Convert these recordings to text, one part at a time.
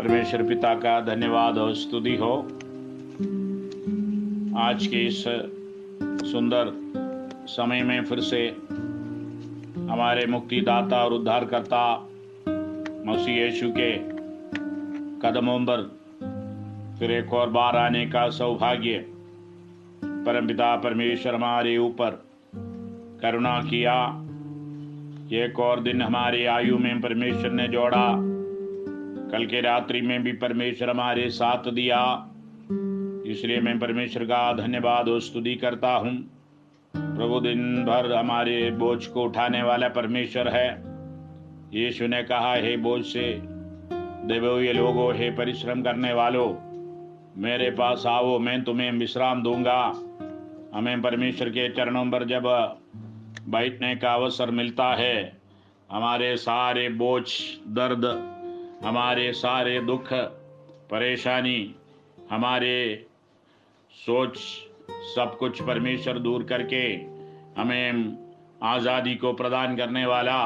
परमेश्वर पिता का धन्यवाद और स्तुति हो। आज के इस सुंदर समय में फिर से हमारे मुक्तिदाता और उद्धारकर्ता मसीह यीशु के कदमों पर फिर एक और बार आने का सौभाग्य परमपिता परमेश्वर हमारे ऊपर करुणा किया। एक और दिन हमारी आयु में परमेश्वर ने जोड़ा। कल के रात्रि में भी परमेश्वर हमारे साथ दिया, इसलिए मैं परमेश्वर का धन्यवाद और स्तुति करता हूँ। प्रभु दिन भर हमारे बोझ को उठाने वाला परमेश्वर है। यीशु ने कहा, हे बोझ से दबे हुए लोगों, हे परिश्रम करने वालों, मेरे पास आओ, मैं तुम्हें विश्राम दूंगा। हमें परमेश्वर के चरणों पर जब बैठने का अवसर मिलता है, हमारे सारे बोझ, दर्द, हमारे सारे दुख, परेशानी, हमारे सोच, सब कुछ परमेश्वर दूर करके हमें आज़ादी को प्रदान करने वाला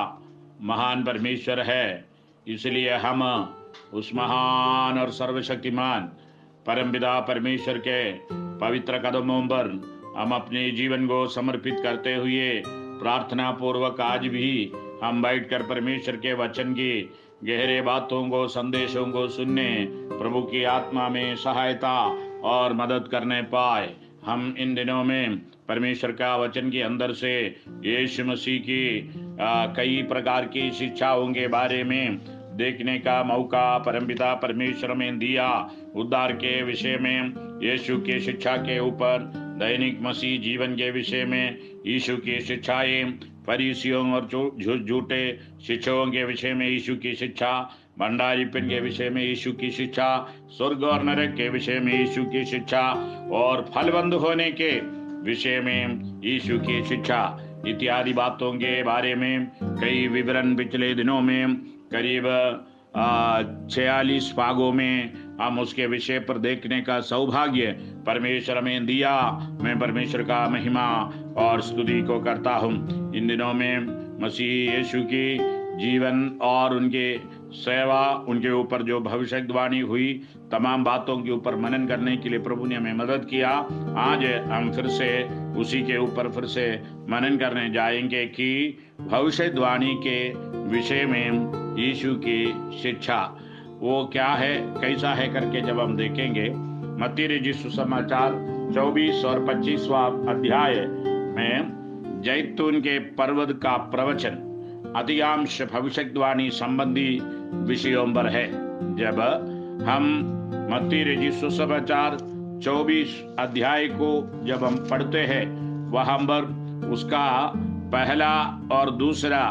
महान परमेश्वर है। इसलिए हम उस महान और सर्वशक्तिमान परमपिता परमेश्वर के पवित्र कदमों पर हम अपने जीवन को समर्पित करते हुए प्रार्थना पूर्वक आज भी हम बैठकर परमेश्वर के वचन की गहरे बातों को, संदेशों को सुनने, प्रभु की आत्मा में सहायता और मदद करने पाए। हम इन दिनों में परमेश्वर का वचन के अंदर से यीशु मसीह की कई प्रकार की शिक्षाओं के बारे में देखने का मौका परमपिता परमेश्वर में दिया। उद्धार के विषय में यीशु की शिक्षा के ऊपर, दैनिक मसीह जीवन के विषय में यीशु की शिक्षाएं, फरीसियों और झूठे शिक्षकों के विषय में यीशु की शिक्षा, भंडारीपन के विषय में यीशु की शिक्षा, स्वर्ग और नरक के विषय में यीशु की शिक्षा और फलबंद होने के विषय में यीशु की शिक्षा इत्यादि बातों के बारे में कई विवरण पिछले दिनों में करीब 46 भागों में हम उसके विषय पर देखने का सौभाग्य परमेश्वर में दिया। मैं परमेश्वर का महिमा और स्तुति को करता हूँ। इन दिनों में मसीह यीशु की जीवन और उनके सेवा, उनके ऊपर जो भविष्यवाणी हुई, तमाम बातों के ऊपर मनन करने के लिए प्रभु ने हमें मदद किया। आज हम फिर से उसी के ऊपर फिर से मनन करने जाएंगे कि भविष्यवाणी के विषय में यीशु की शिक्षा वो क्या है, कैसा है करके जब हम देखेंगे मत्ती रचित सुसमाचार 24 और 25वां अध्याय में जैतून के पर्वत का प्रवचन अधिकांश भविष्यवाणी संबंधी विषयों पर है। जब हम मत्ती रचित सुसमाचार 24 अध्याय को जब हम पढ़ते हैं, वहां पर उसका पहला और दूसरा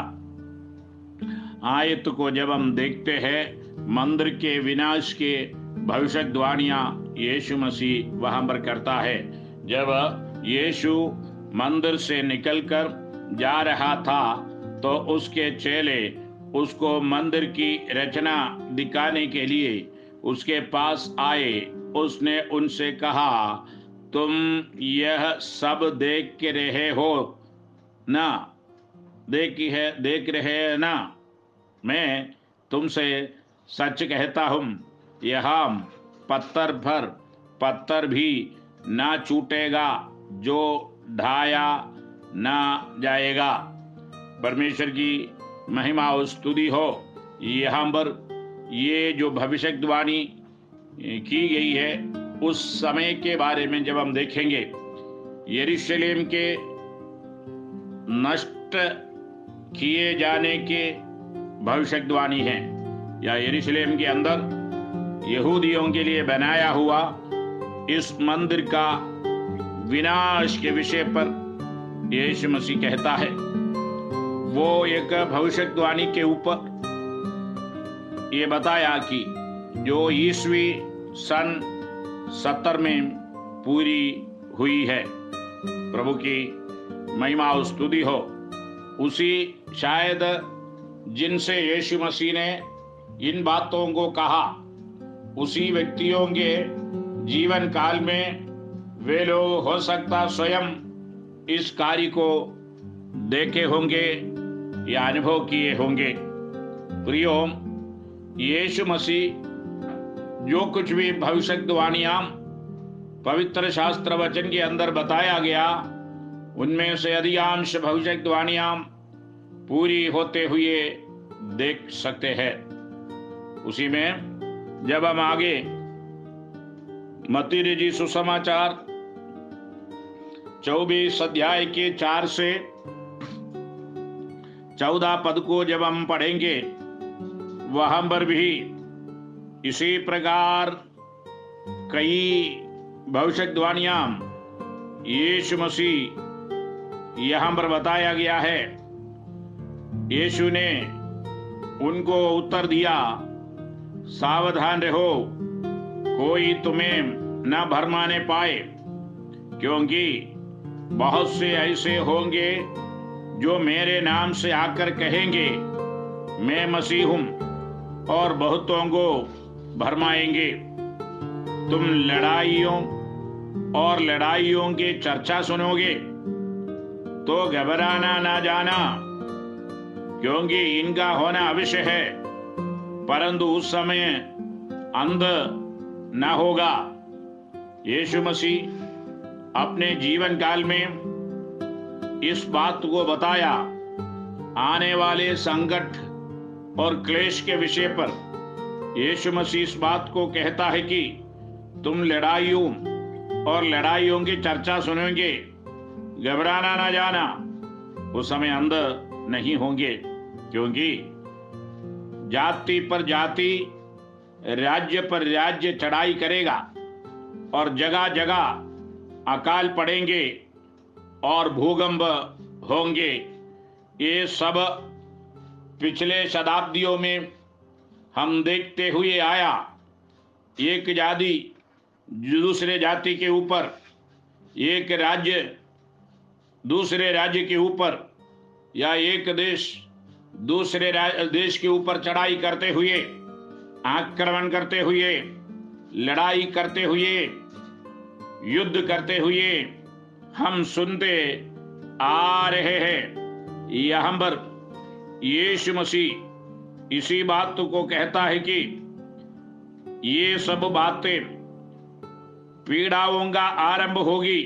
आयत को जब हम देखते हैं, मंदिर के विनाश के भविष्यवाणियां यीशु मसीह वहां पर करता है। जब यीशु मंदिर से निकलकर जा रहा था तो उसके चेले उसको मंदिर की रचना दिखाने के लिए उसके पास आए। उसने उनसे कहा, तुम यह सब देख रहे हो ना? देख रहे हैं ना? मैं तुमसे सच कहता हूँ, यहाँ पत्थर पर पत्थर भी ना छूटेगा जो ढाया ना जाएगा। परमेश्वर की महिमा और स्तुति हो। यहाँ पर ये जो भविष्यवाणी की गई है उस समय के बारे में जब हम देखेंगे, यरूशलेम के नष्ट किए जाने के भविष्यवाणी है, या यरूशलेम के अंदर यहूदियों के लिए बनाया हुआ इस मंदिर का विनाश के विषय पर यीशु मसीह कहता है। वो एक भविष्यवाणी के ऊपर ये बताया कि जो ईस्वी सन 70 में पूरी हुई है। प्रभु की महिमा और स्तुति हो। उसी शायद जिनसे यीशु मसीह ने इन बातों को कहा, उसी व्यक्तियों के जीवन काल में वे लोग हो सकता स्वयं इस कार्य को देखे होंगे या अनुभव किए होंगे। प्रियो, यीशु मसीह जो कुछ भी भविष्यवाणियां पवित्र शास्त्र वचन के अंदर बताया गया, उनमें से अधिकांश भविष्यवाणियां पूरी होते हुए देख सकते हैं। उसी में जब हम आगे मत्ती रचित सुसमाचार 24 अध्याय के 4 से 14 पद को जब हम पढ़ेंगे, वहां पर भी इसी प्रकार कई भविष्यवाणियां यीशु मसीह यहां पर बताया गया है। यीशु ने उनको उत्तर दिया, सावधान रहो, कोई तुम्हें न भरमाने पाए, क्योंकि बहुत से ऐसे होंगे जो मेरे नाम से आकर कहेंगे मैं मसीह हूं, और बहुतों को भरमाएंगे। तुम लड़ाइयों की चर्चा सुनोगे तो घबराना ना जाना, क्योंकि इनका होना अवश्य है, परंतु उस समय अंत न होगा। यीशु मसीह अपने जीवन काल में इस बात को बताया, आने वाले संकट और क्लेश के विषय पर यीशु मसीह इस बात को कहता है कि तुम लड़ाइयों की चर्चा सुनोगे, घबराना ना जाना, उस समय अंध नहीं होंगे, क्योंकि जाति पर जाति, राज्य पर राज्य चढ़ाई करेगा, और जगह जगह अकाल पड़ेंगे और भूकंप होंगे। ये सब पिछले शताब्दियों में हम देखते हुए आया। एक जाति दूसरे जाति के ऊपर, एक राज्य दूसरे राज्य के ऊपर, या एक देश दूसरे देश के ऊपर चढ़ाई करते हुए, आक्रमण करते हुए, लड़ाई करते हुए, युद्ध करते हुए हम सुनते आ रहे हैं। यहाँ पर यीशु मसीह इसी बात को कहता है कि ये सब बातें पीड़ाओं का आरंभ होगी,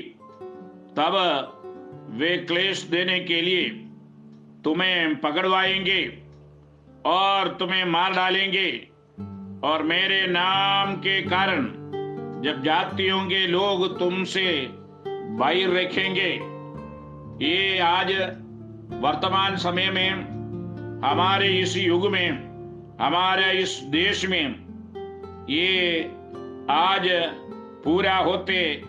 तब वे क्लेश देने के लिए तुम्हें पकड़वाएंगे और तुम्हें मार डालेंगे, और मेरे नाम के कारण जब जातियों के लोग तुमसे बाहर रखेंगे। ये आज वर्तमान समय में, हमारे इस युग में, हमारे इस देश में ये आज पूरा होते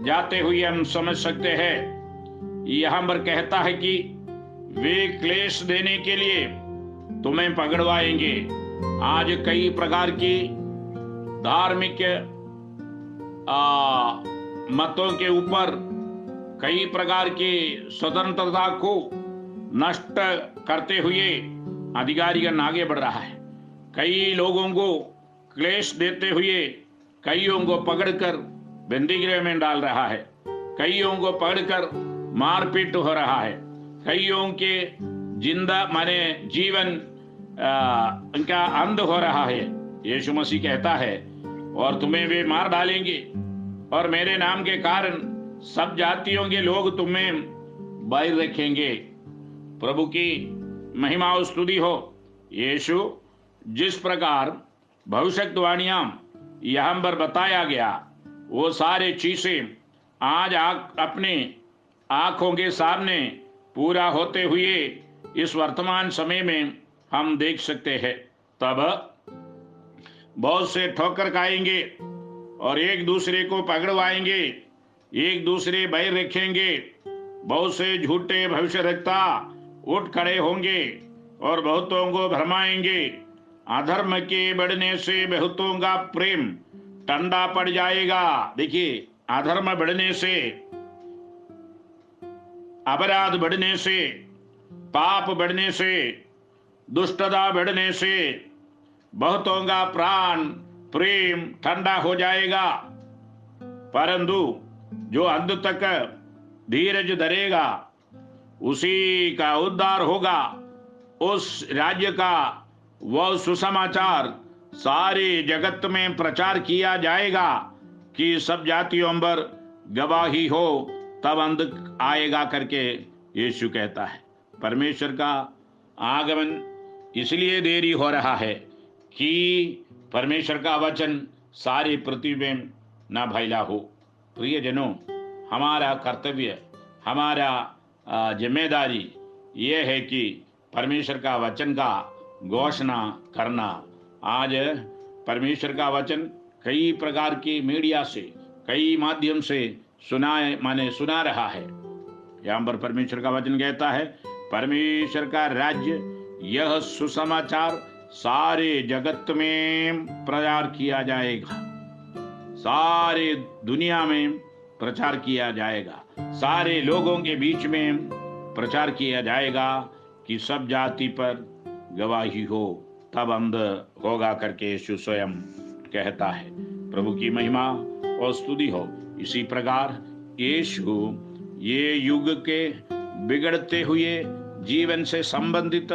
जाते हुए हम समझ सकते हैं। यहाँ पर कहता है कि वे क्लेश देने के लिए तुम्हें पकड़वाएंगे। आज कई प्रकार की धार्मिक मतों के ऊपर कई प्रकार की स्वतंत्रता को नष्ट करते हुए अधिकारीगण आगे बढ़ रहा है। कई लोगों को क्लेश देते हुए कईयों को पकड़कर बंदीगृह में डाल रहा है, कईयों को पकड़कर मारपीट हो रहा है, कईयों के जिंदा माने जीवन उनका अंत हो रहा है। यीशु मसीह कहता है, और तुम्हें वे मार डालेंगे, और मेरे नाम के कारण सब जातियों के लोग तुम्हें बाहर रखेंगे। प्रभु की महिमा और स्तुति हो। यीशु जिस प्रकार भविष्यवाणियां यहाँ पर बताया गया, वो सारे चीजें आज अपने आंखों के सामने पूरा होते हुए इस वर्तमान समय में हम देख सकते हैं। तब बहुत से ठोकर खाएंगे और एक दूसरे को पकड़वाएंगे, एक दूसरे बाहर रखेंगे। बहुत से झूठे भविष्यवक्ता उठ खड़े होंगे और बहुतों को भरमाएंगे। अधर्म के बढ़ने से बहुतों का प्रेम ठंडा पड़ जाएगा। देखिए, अधर्म बढ़ने से, अपराध बढ़ने से, पाप बढ़ने से, दुष्टता बढ़ने से बहुतों का प्राण प्रेम ठंडा हो जाएगा। परंतु जो अंत तक धीरज धरेगा उसी का उद्धार होगा। उस राज्य का वह सुसमाचार सारे जगत में प्रचार किया जाएगा कि सब जातियों पर गवाही हो, तब अंत आएगा करके यीशु कहता है। परमेश्वर का आगमन इसलिए देरी हो रहा है कि परमेश्वर का वचन सारी पृथ्वी में न फैला हो। प्रियजनों, हमारा कर्तव्य, हमारा जिम्मेदारी ये है कि परमेश्वर का वचन का घोषणा करना। आज परमेश्वर का वचन कई प्रकार की मीडिया से, कई माध्यम से सुना रहा है। यहाँ पर परमेश्वर का वचन कहता है, परमेश्वर का राज्य यह सुसमाचार सारे जगत में प्रचार किया जाएगा, सारे दुनिया में प्रचार किया जाएगा, सारे लोगों के बीच में प्रचार किया जाएगा कि सब जाति पर गवाही हो, तब अंत होगा करके यीशु स्वयं कहता है। प्रभु की महिमा और स्तुति हो। इसी प्रकार यीशु ये युग के बिगड़ते हुए जीवन से संबंधित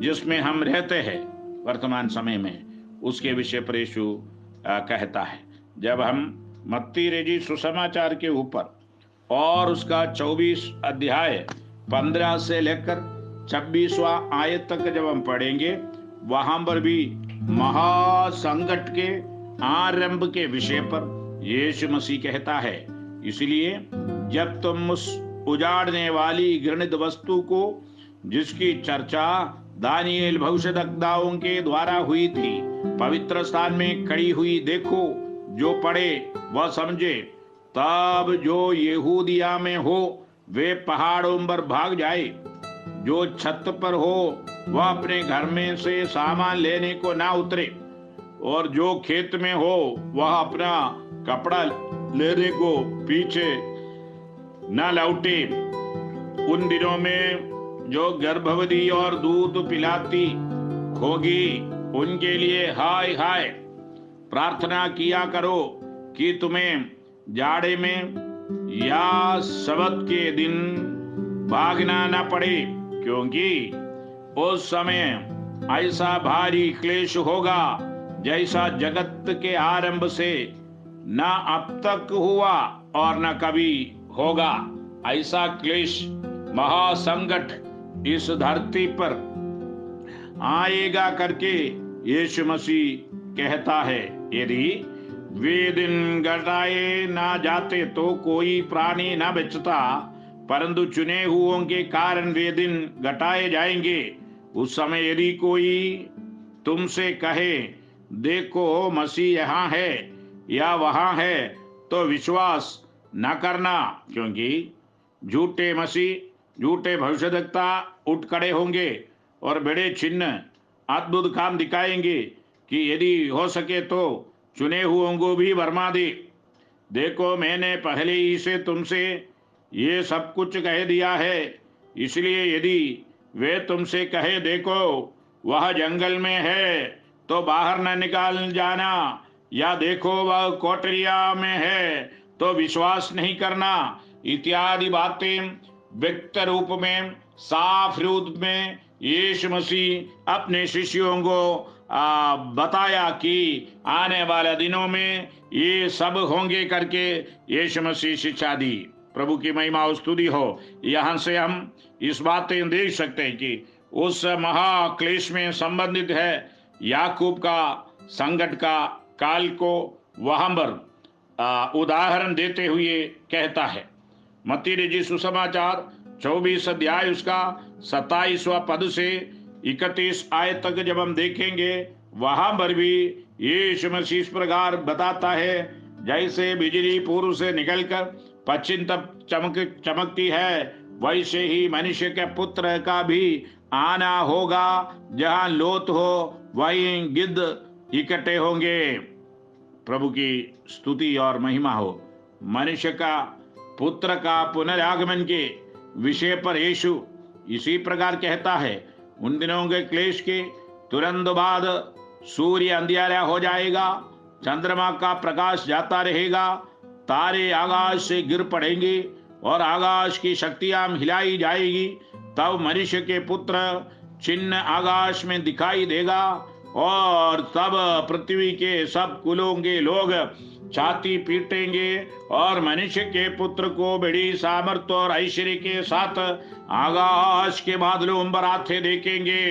जिसमें हम रहते हैं वर्तमान समय में, उसके विषय पर यीशु कहता है। जब हम मत्ती रचित सुसमाचार के ऊपर और उसका 24 अध्याय 15 से लेकर 26वां आयत तक जब हम पढ़ेंगे, वहां पर भी महासंकट के आरंभ के विषय पर यीशु मसीह कहता है, इसलिए जब तुम उस उजाड़ने वाली घृणित वस्तु को, जिसकी चर्चा दानियेल भविष्यद्वक्ताओं के द्वारा हुई थी, पवित्र स्थान में खड़ी हुई देखो, जो पढ़े वह समझे। तब जो यहूदिया में हो वे पहाड़ों पर भाग जाए, जो छत पर हो वह अपने घर में से सामान लेने को ना उतरे, और जो खेत में हो वह अपना कपड़ा लेने को पीछे न लौटे। उन दिनों में जो गर्भवती और दूध पिलाती होगी, उनके लिए हाय हाय। प्रार्थना किया करो कि तुम्हें जाड़े में या सबत के दिन भागना न पड़े, क्योंकि उस समय ऐसा भारी क्लेश होगा जैसा जगत के आरंभ से न अब तक हुआ और न कभी होगा। ऐसा क्लेश, महासंकट इस धरती पर आएगा करके यीशु मसीह कहता है। यदि वे दिन घटाए ना जाते तो कोई प्राणी न बचता, परंतु चुने हुओं के कारण वे दिन घटाए जाएंगे। उस समय यदि कोई तुमसे कहे, देखो मसीह यहाँ है या वहां है, तो विश्वास न करना, क्योंकि झूठे मसीह, झूठे भविष्यद्वक्ता उठ खड़े होंगे और बड़े चिन्ह, अद्भुत काम दिखाएंगे कि यदि हो सके तो चुने हुओं को भी भरमा दे। देखो, मैंने पहले ही से तुमसे ये सब कुछ कह दिया है। इसलिए यदि वे तुमसे कहे, देखो वह जंगल में है, तो बाहर न निकाल जाना, या देखो वह कोठरिया में है, तो विश्वास नहीं करना। इत्यादि बातें व्यक्त रूप में, साफ रूप में यीशु मसीह अपने शिष्यों को बताया कि आने वाले दिनों में ये सब होंगे करके यीशु मसीह शिक्षा दी। प्रभु की महिमा और स्तुति हो। यहाँ से हम इस बातें देख सकते हैं कि उस महाक्लेश में संबंधित है याकूब का संकट का काल को वहां पर उदाहरण देते हुए कहता है। मत्ती रचित सुसमाचार 24 अध्याय उसका 27वां पद से 31 आयत तक जब हम देखेंगे, वहां पर भी यीशु मसीह इस प्रकार बताता है, जैसे बिजली पूर्व से निकलकर पश्चिम तक चमकती है, वैसे ही मनुष्य के पुत्र का भी आना होगा। जहां लोथ हो वहीं गिद्ध इकट्ठे होंगे। प्रभु की स्तुति और महिमा हो। मनुष्य का पुत्र का पुनरागमन के विषय पर यीशु इसी प्रकार कहता है, उन दिनों के क्लेश के तुरंत बाद सूर्य अंधियारा हो जाएगा, चंद्रमा का प्रकाश जाता रहेगा, तारे आकाश से गिर पड़ेंगे और आकाश की शक्तियां हिलाई जाएगी। तब मनुष्य के पुत्र चिन्ह आकाश में दिखाई देगा। और सब पृथ्वी के सब कुलों के लोग छाती पीटेंगे और मनुष्य के पुत्र को बड़ी सामर्थ्य और ऐश्वर्य के साथ आकाश के बादलों पर आते देखेंगे।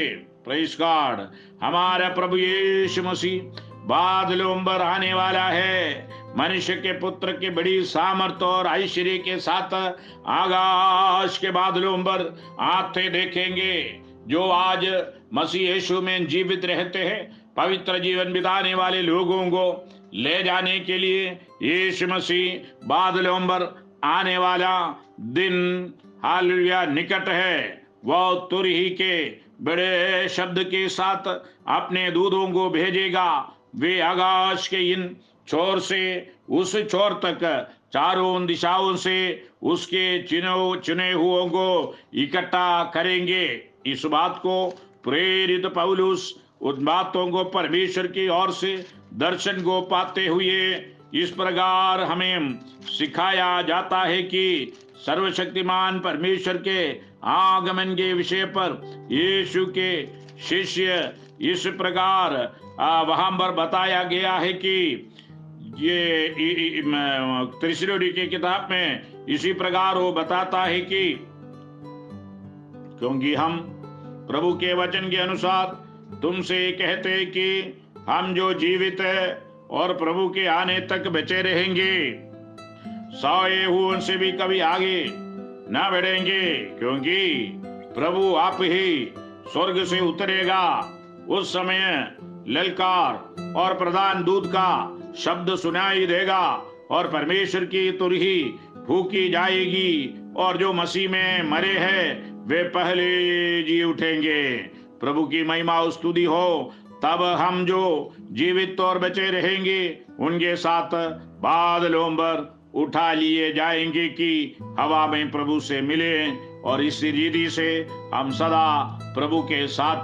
Praise God. हमारा प्रभु यीशु मसीह बादलों पर आने वाला है। मनुष्य के पुत्र के बड़ी सामर्थ्य और ऐश्वर्य के साथ आकाश के बादलों पर आते देखेंगे। जो आज मसीह यीशु में जीवित रहते हैं, पवित्र जीवन बिताने वाले लोगों को ले जाने के लिए यीशु मसीह बादलों पर आने वाला दिन हालेलुया निकट है। वह तुरही के बड़े शब्द के साथ अपने दूतों को भेजेगा। वे आकाश के इन छोर से उस छोर तक चारों दिशाओं से उसके चुने हुओं को इकट्ठा करेंगे। इस बात को प्रेरित पौलुस उन बातों को परमेश्वर की ओर से दर्शन को पाते हुए इस प्रकार हमें सिखाया जाता है कि सर्वशक्तिमान परमेश्वर के आगमन के विषय पर यीशु के शिष्य इस प्रकार वहां पर बताया गया है कि ये त्रिशुरी की किताब में इसी प्रकार वो बताता है कि क्योंकि हम प्रभु के वचन के अनुसार तुमसे कहते कि हम जो जीवित है और प्रभु के आने तक बचे रहेंगे, सोए हुए उनसे भी कभी आगे ना बढ़ेंगे, क्योंकि प्रभु आप ही स्वर्ग से उतरेगा। उस समय ललकार और प्रधान दूत का शब्द सुनाई देगा और परमेश्वर की तुरही फूकी जाएगी और जो मसीह में मरे हैं वे पहले जी उठेंगे। प्रभु की महिमा और स्तुति हो। तब हम जो जीवित और बचे रहेंगे उनके साथ बादलों पर उठा लिए जाएंगे कि हवा में प्रभु से मिले और इसी रीति से हम सदा प्रभु के साथ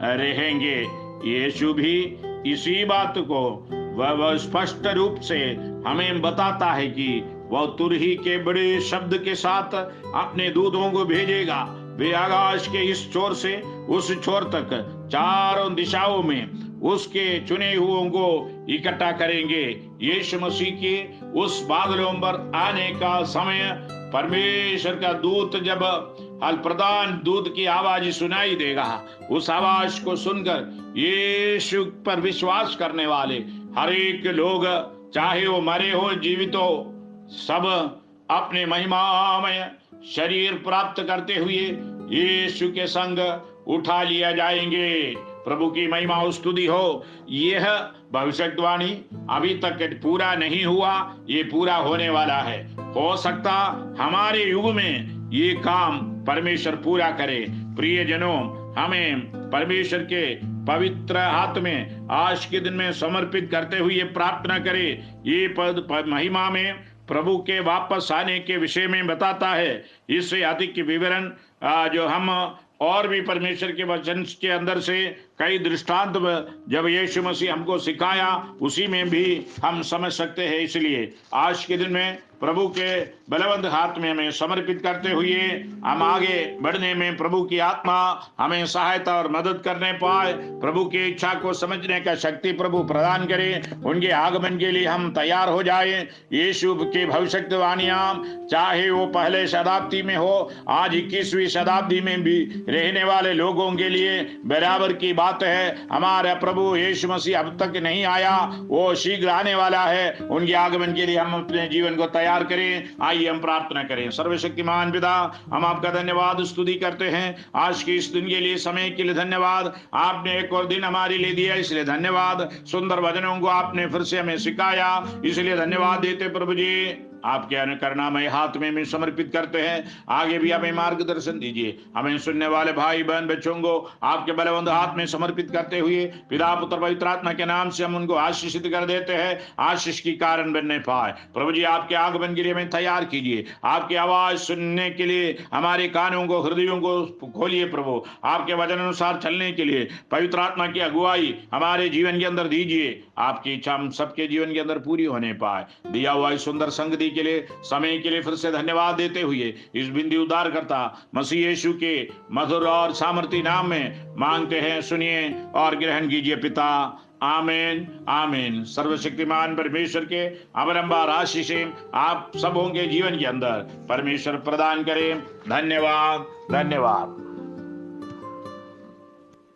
रहेंगे। यीशु भी इसी बात को वह स्पष्ट रूप से हमें बताता है कि वह तुरही के बड़े शब्द के साथ अपने दूतों को भेजेगा। वे आकाश के इस छोर से उस छोर तक चारों दिशाओं में उसके चुने हुओं को इकट्ठा करेंगे। यीशु मसीह के उस बादलों पर आने का समय परमेश्वर का दूत जब प्रधान दूत की आवाज सुनाई देगा, उस आवाज को सुनकर यीशु पर विश्वास करने वाले हर एक लोग, चाहे वो मरे हो जीवित हो, सब अपने महिमामय शरीर प्राप्त करते हुए यीशु के संग उठा लिया जाएंगे। प्रभु की महिमा और स्तुति हो। यह भविष्यवाणी अभी तक पूरा नहीं हुआ, ये पूरा होने वाला है। हो सकता हमारे युग में ये काम परमेश्वर पूरा करे। प्रिय जनों, हमें परमेश्वर के पवित्र हाथ में आज के दिन में समर्पित करते हुए प्रार्थना करें। ये पद महिमा में प्रभु के वापस आने के विषय में बताता है। इससे अधिक विवरण जो हम और भी परमेश्वर के वचन के अंदर से कई दृष्टांत जब यीशु मसीह हमको सिखाया, उसी में भी हम समझ सकते हैं। इसलिए आज के दिन में प्रभु के बलवंत हाथ में हमें समर्पित करते हुए हम आगे बढ़ने में प्रभु की आत्मा हमें सहायता और मदद करने पाए। प्रभु की इच्छा को समझने का शक्ति प्रभु प्रदान करे। उनके आगमन के लिए हम तैयार हो जाए। यीशु की भविष्यवाणियां चाहे वो पहले शताब्दी में हो, आज 21वीं शताब्दी में भी रहने वाले लोगों के लिए बराबर की बात है। हमारा प्रभु यीशु मसीह अब तक नहीं आया, वो शीघ्र आने वाला है। उनके आगमन के लिए हम अपने जीवन को तैयार करें। आइए हम प्रार्थना करें। सर्वशक्तिमान पिता, हम आपका धन्यवाद स्तुति करते हैं आज के इस दिन के लिए, समय के लिए धन्यवाद। आपने एक और दिन हमारे लिए दिया, इसलिए धन्यवाद। सुंदर वचनों को आपने फिर से हमें सिखाया, इसलिए धन्यवाद देते प्रभु जी। आपके अनुकरुणामय हाथ में समर्पित करते हैं। आगे भी हमें मार्गदर्शन दीजिए। हमें सुनने वाले भाई बहन बच्चों को आपके बलवंत हाथ में समर्पित करते हुए पिता पुत्र पवित्र आत्मा के नाम से हम उनको आशीषित कर देते हैं। आशीष की कारण बनने पाए। प्रभु जी, आपके आगमन के लिए हमें तैयार कीजिए। आपकी आवाज सुनने के लिए हमारे कानों को, हृदयों को खोलिए। प्रभु, आपके वचन अनुसार चलने के लिए पवित्र आत्मा की अगुवाई हमारे जीवन के अंदर दीजिए। आपकी इच्छा हम सबके जीवन के अंदर पूरी होने पाए। दिया हुआ सुंदर संग के लिए, समय के लिए फिर से धन्यवाद देते हुए इस बिंदु उद्धार करता मसीह यीशु के मधुर और सामर्थी नाम में मांगते हैं, सुनिए और ग्रहण कीजिए पिता। आमीन आमीन। सर्वशक्तिमान परमेश्वर के अवलंबार आशीषें आप सबों के जीवन के अंदर परमेश्वर प्रदान करें। धन्यवाद धन्यवाद।